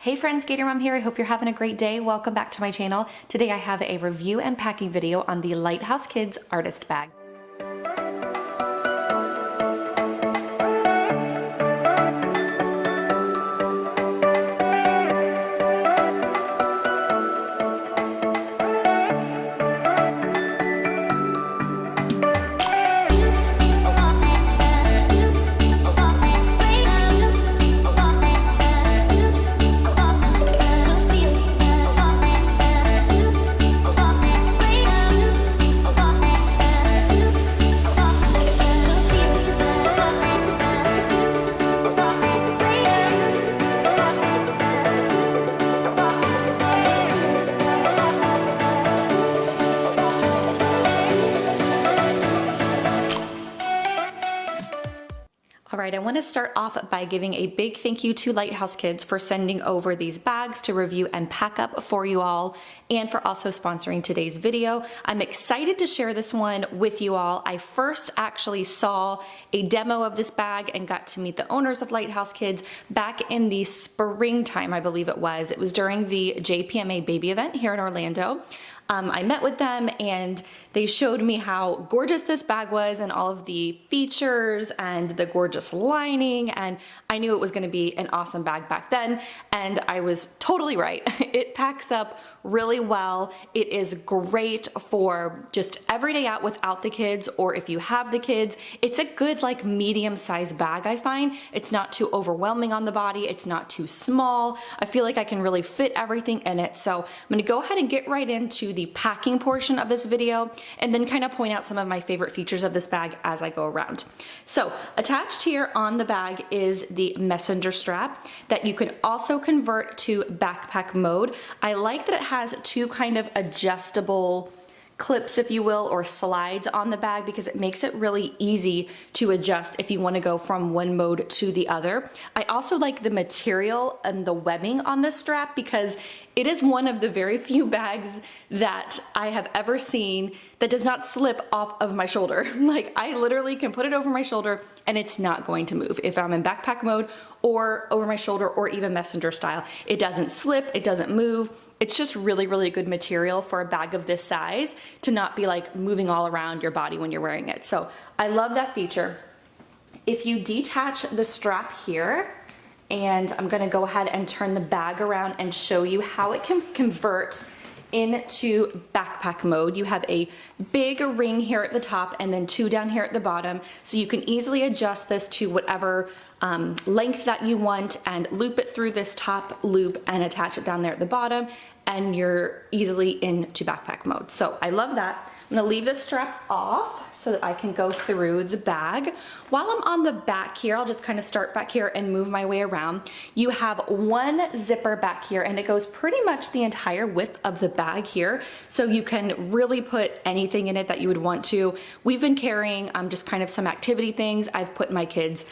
Hey friends, Gator Mom here. I hope you're having a great day. Welcome back to my channel. Today I have a review and packing video on the Lighthouse Kids Artist Bag. All right, I want to start off by giving a big thank you to Lighthouse Kids for sending over these bags to review and pack up for you all, and for also sponsoring today's video. I'm excited to share this one with you all. I first actually saw a demo of this bag and got to meet the owners of Lighthouse Kids back in the springtime, I believe it was. It was during the JPMA baby event here in Orlando. I met with them and they showed me how gorgeous this bag was and all of the features and the gorgeous lining, and I knew it was going to be an awesome bag back then, and I was totally right. It packs up really well. It is great for just every day out without the kids, or if you have the kids. It's a good like medium-sized bag, I find. It's not too overwhelming on the body. It's not too small. I feel like I can really fit everything in it. So I'm going to go ahead and get right into the packing portion of this video and then kind of point out some of my favorite features of this bag as I go around. So attached here on the bag is the messenger strap that you can also convert to backpack mode. I like that it has two kind of adjustable clips, if you will, or slides on the bag, because it makes it really easy to adjust if you want to go from one mode to the other. I also like the material and the webbing on this strap because it is one of the very few bags that I have ever seen that does not slip off of my shoulder. Like, I literally can put it over my shoulder and it's not going to move. If I'm in backpack mode or over my shoulder or even messenger style, it doesn't slip, it doesn't move. It's just really, really good material for a bag of this size to not be like moving all around your body when you're wearing it. So I love that feature. If you detach the strap here, and I'm gonna go ahead and turn the bag around and show you how it can convert into backpack mode. You have a big ring here at the top and then two down here at the bottom. So you can easily adjust this to whatever length that you want and loop it through this top loop and attach it down there at the bottom, and you're easily into backpack mode. So I love that. I'm gonna leave this strap off so that I can go through the bag. While I'm on the back here, I'll just kind of start back here and move my way around. You have one zipper back here and it goes pretty much the entire width of the bag here. So you can really put anything in it that you would want to. We've been carrying just kind of some activity things. I've put my kids'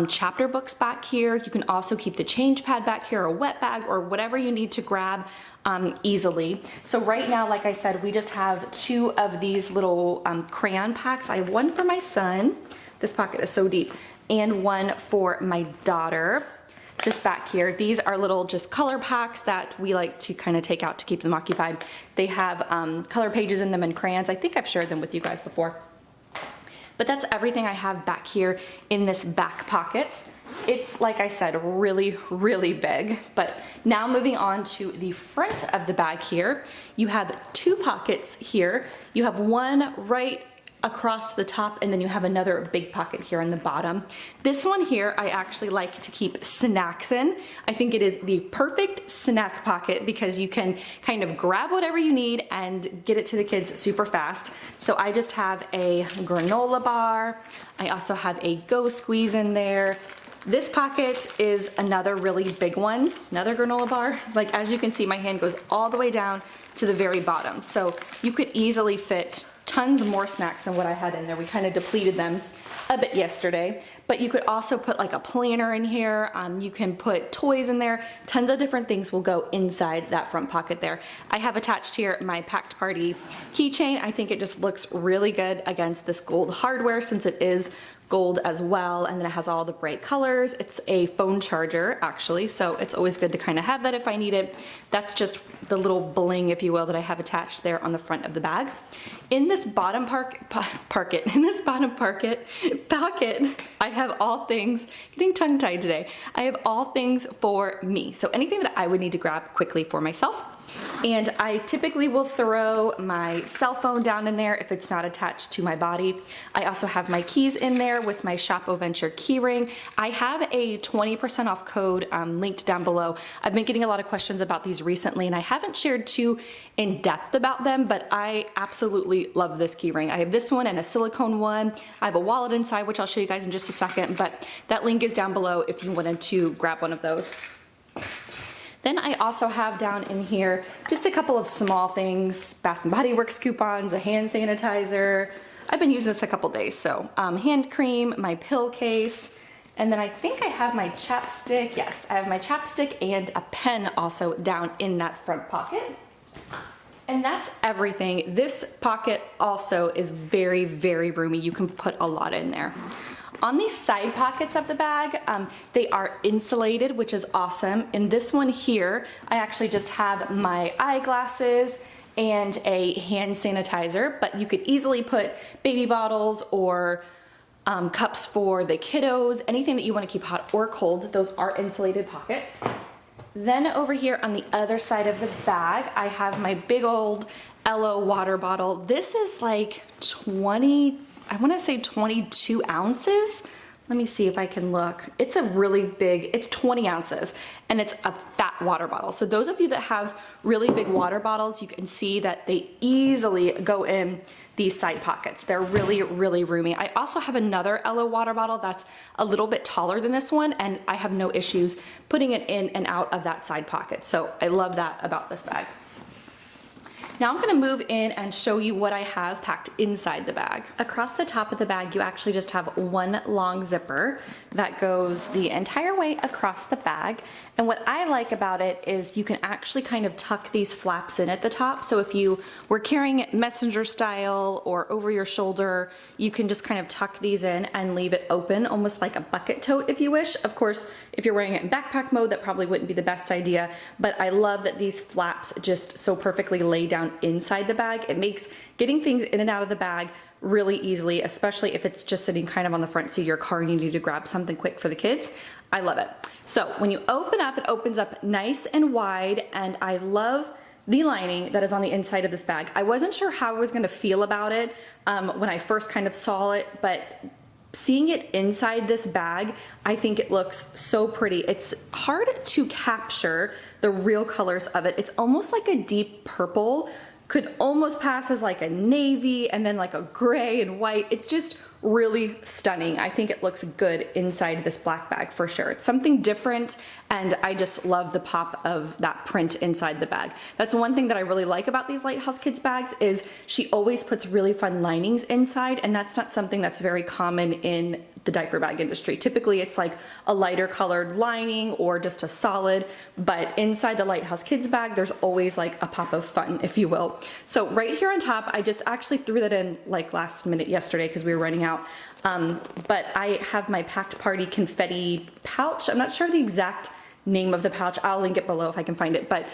chapter books back here. You can also keep the change pad back here, a wet bag, or whatever you need to grab easily. So right now, like I said, we just have two of these little crayon packs. I have one for my son, this pocket is so deep, and one for my daughter, just back here. These are little just color packs that we like to kind of take out to keep them occupied. They have color pages in them and crayons. I think I've shared them with you guys before. But that's everything I have back here in this back pocket. It's, like I said, really, really big. But now moving on to the front of the bag here, you have two pockets here. You have one right across the top, and then you have another big pocket here on the bottom. This one here, I actually like to keep snacks in. I think it is the perfect snack pocket because you can kind of grab whatever you need and get it to the kids super fast. So I just have a granola bar. I also have a Go Squeeze in there. This pocket is another really big one, another granola bar. Like, as you can see, my hand goes all the way down to the very bottom. So you could easily fit tons more snacks than what I had in there. We kind of depleted them a bit yesterday, but you could also put like a planner in here. You can put toys in there. Tons of different things will go inside that front pocket there. I have attached here my Packed Party keychain. I think it just looks really good against this gold hardware since it is gold as well, and then it has all the bright colors. It's a phone charger actually, so it's always good to kind of have that if I need it. That's just the little bling, if you will, that I have attached there on the front of the bag. In this bottom pocket, I have all things, getting tongue-tied today, I have all things for me. So anything that I would need to grab quickly for myself. And I typically will throw my cell phone down in there if it's not attached to my body. I also have my keys in there with my ShopOventure keyring. I have a 20% off code linked down below. I've been getting a lot of questions about these recently, and I haven't shared too in depth about them, but I absolutely love this keyring. I have this one and a silicone one. I have a wallet inside, which I'll show you guys in just a second, but that link is down below if you wanted to grab one of those. Then I also have down in here just a couple of small things, Bath & Body Works coupons, a hand sanitizer. I've been using this a couple days, so hand cream, my pill case, and then I think I have my chapstick. Yes, I have my chapstick and a pen also down in that front pocket. And that's everything. This pocket also is very, very roomy. You can put a lot in there. On these side pockets of the bag, they are insulated, which is awesome. In this one here, I actually just have my eyeglasses and a hand sanitizer, but you could easily put baby bottles or cups for the kiddos, anything that you want to keep hot or cold. Those are insulated pockets. Then over here on the other side of the bag, I have my big old LO water bottle. This is like 22 ounces. Let me see if I can look. It's a really big, it's 20 ounces, and it's a fat water bottle. So those of you that have really big water bottles, you can see that they easily go in these side pockets. They're really, really roomy. I also have another LO water bottle that's a little bit taller than this one, and I have no issues putting it in and out of that side pocket. So I love that about this bag. Now I'm gonna move in and show you what I have packed inside the bag. Across the top of the bag, you actually just have one long zipper that goes the entire way across the bag. And what I like about it is you can actually kind of tuck these flaps in at the top. So if you were carrying it messenger style or over your shoulder, you can just kind of tuck these in and leave it open, almost like a bucket tote if you wish. Of course, if you're wearing it in backpack mode, that probably wouldn't be the best idea, but I love that these flaps just so perfectly lay down inside the bag. It makes getting things in and out of the bag really easily, especially if it's just sitting kind of on the front seat of your car and you need to grab something quick for the kids. I love it. So when you open up, it opens up nice and wide, and I love the lining that is on the inside of this bag. I wasn't sure how I was gonna feel about it when I first kind of saw it, but seeing it inside this bag, I think it looks so pretty. It's hard to capture the real colors of it. It's almost like a deep purple, could almost pass as like a navy, and then like a gray and white. It's just really stunning. I think it looks good inside this black bag for sure. It's something different, and I just love the pop of that print inside the bag. That's one thing that I really like about these Lighthouse Kids bags is she always puts really fun linings inside, and that's not something that's very common in the diaper bag industry. Typically it's like a lighter colored lining or just a solid, but inside the Lighthouse Kids bag, there's always like a pop of fun, if you will. So right here on top, I just actually threw that in like last minute yesterday because we were running out. But I have my Packed Party confetti pouch. I'm not sure the exact name of the pouch. I'll link it below if I can find it, but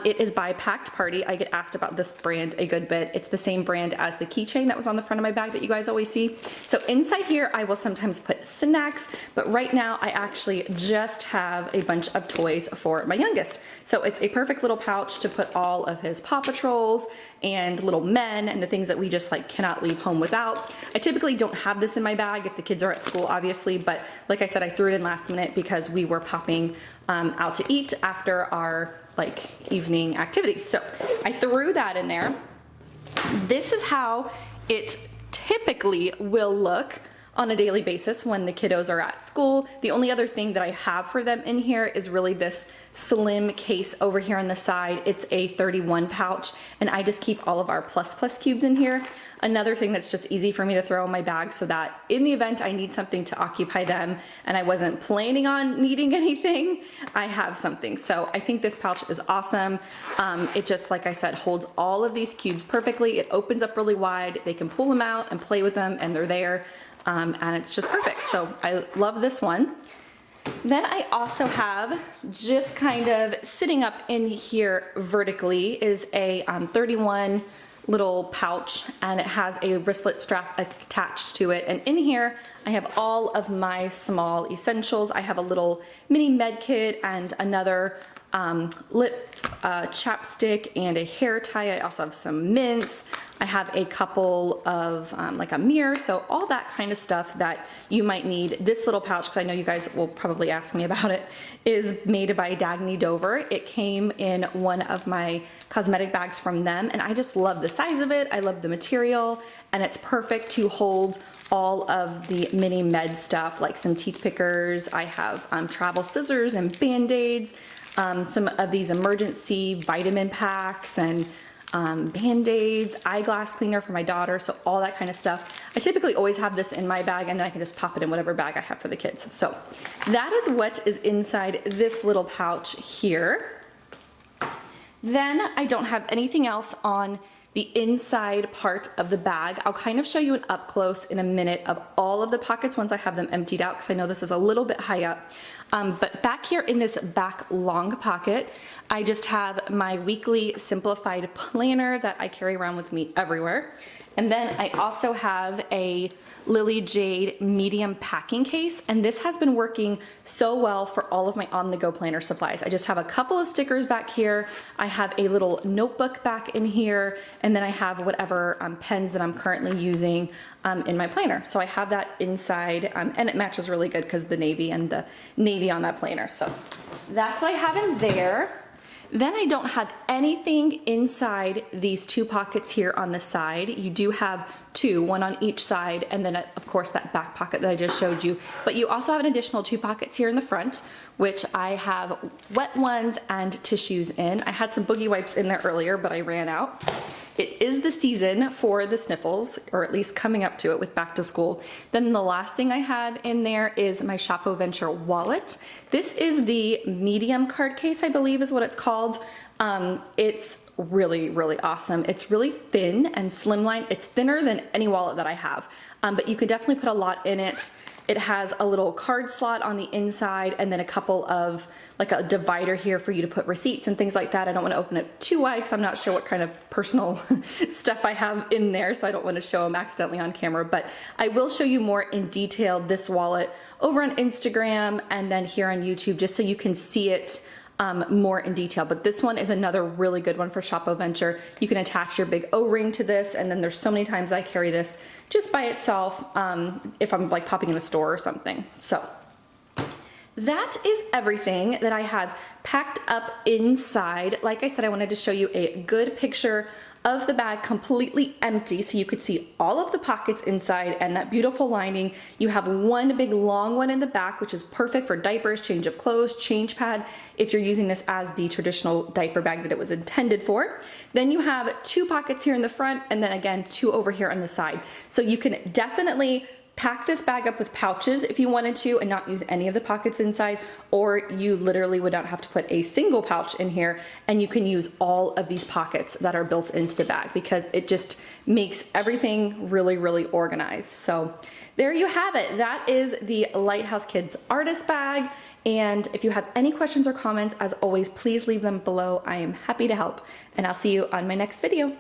it is by Packed Party. I get asked about this brand a good bit. It's the same brand as the keychain that was on the front of my bag that you guys always see. So inside here, I will sometimes put snacks, but right now I actually just have a bunch of toys for my youngest. So it's a perfect little pouch to put all of his Paw Patrols and little men and the things that we just like cannot leave home without. I typically don't have this in my bag if the kids are at school, obviously, but like I said, I threw it in last minute because we were popping out to eat after our like evening activities. So I threw that in there. This is how it typically will look on a daily basis when the kiddos are at school. The only other thing that I have for them in here is really this slim case over here on the side. It's a 31 pouch, and I just keep all of our plus cubes in here. Another thing that's just easy for me to throw in my bag so that in the event I need something to occupy them and I wasn't planning on needing anything, I have something. So I think this pouch is awesome. It just, like I said, holds all of these cubes perfectly. It opens up really wide. They can pull them out and play with them, and they're there. and it's just perfect. So I love this one. Then I also have, just kind of sitting up in here vertically, is a 31 little pouch, and it has a wristlet strap attached to it. And in here I have all of my small essentials. I have a little mini med kit and another lip chapstick and a hair tie. I also have some mints. I have a couple of like a mirror, so all that kind of stuff that you might need. This little pouch, because I know you guys will probably ask me about it, is made by Dagny Dover. It came in one of my cosmetic bags from them, and I just love the size of it. I love the material, and it's perfect to hold all of the mini med stuff, like some teeth pickers. I have travel scissors and band-aids, some of these emergency vitamin packs, and band-aids, eyeglass cleaner for my daughter, so all that kind of stuff. I typically always have this in my bag, and then I can just pop it in whatever bag I have for the kids. So that is what is inside this little pouch here. Then I don't have anything else on the inside part of the bag. I'll kind of show you an up close in a minute of all of the pockets once I have them emptied out, because I know this is a little bit high up. But back here in this back long pocket, I just have my weekly simplified planner that I carry around with me everywhere. And then I also have a Lily Jade medium packing case, and this has been working so well for all of my on-the-go planner supplies. I just have a couple of stickers back here. I have a little notebook back in here, and then I have whatever pens that I'm currently using in my planner. So I have that inside, and it matches really good because the navy and the navy on that planner. So that's what I have in there. Then I don't have anything inside these two pockets here on the side. You do have two, one on each side, and then of course that back pocket that I just showed you. But you also have an additional two pockets here in the front, which I have wet ones and tissues in. I had some boogie wipes in there earlier, but I ran out. It is the season for the sniffles, or at least coming up to it with back to school. Then the last thing I have in there is my ShopOventure wallet. This is the medium card case, I believe is what it's called. It's really, really awesome. It's really thin and slimline. It's thinner than any wallet that I have, but you can definitely put a lot in it. It has a little card slot on the inside, and then a couple of, like a divider here for you to put receipts and things like that. I don't want to open it too wide because I'm not sure what kind of personal stuff I have in there, so I don't want to show them accidentally on camera, but I will show you more in detail this wallet over on Instagram and then here on YouTube, just so you can see it more in detail. But this one is another really good one for ShopOventure. You can attach your big O-ring to this, and then there's so many times I carry this just by itself if I'm like popping in a store or something. So that is everything that I have packed up inside. Like I said, I wanted to show you a good picture of the bag completely empty so you could see all of the pockets inside and that beautiful lining. You have one big long one in the back, which is perfect for diapers, change of clothes, change pad, if you're using this as the traditional diaper bag that it was intended for. Then you have two pockets here in the front, and then again, two over here on the side. So you can definitely pack this bag up with pouches if you wanted to and not use any of the pockets inside, or you literally would not have to put a single pouch in here, and you can use all of these pockets that are built into the bag because it just makes everything really, really organized. So there you have it. That is the Lighthouse Kids Artist Bag. And if you have any questions or comments, as always, please leave them below. I am happy to help, and I'll see you on my next video.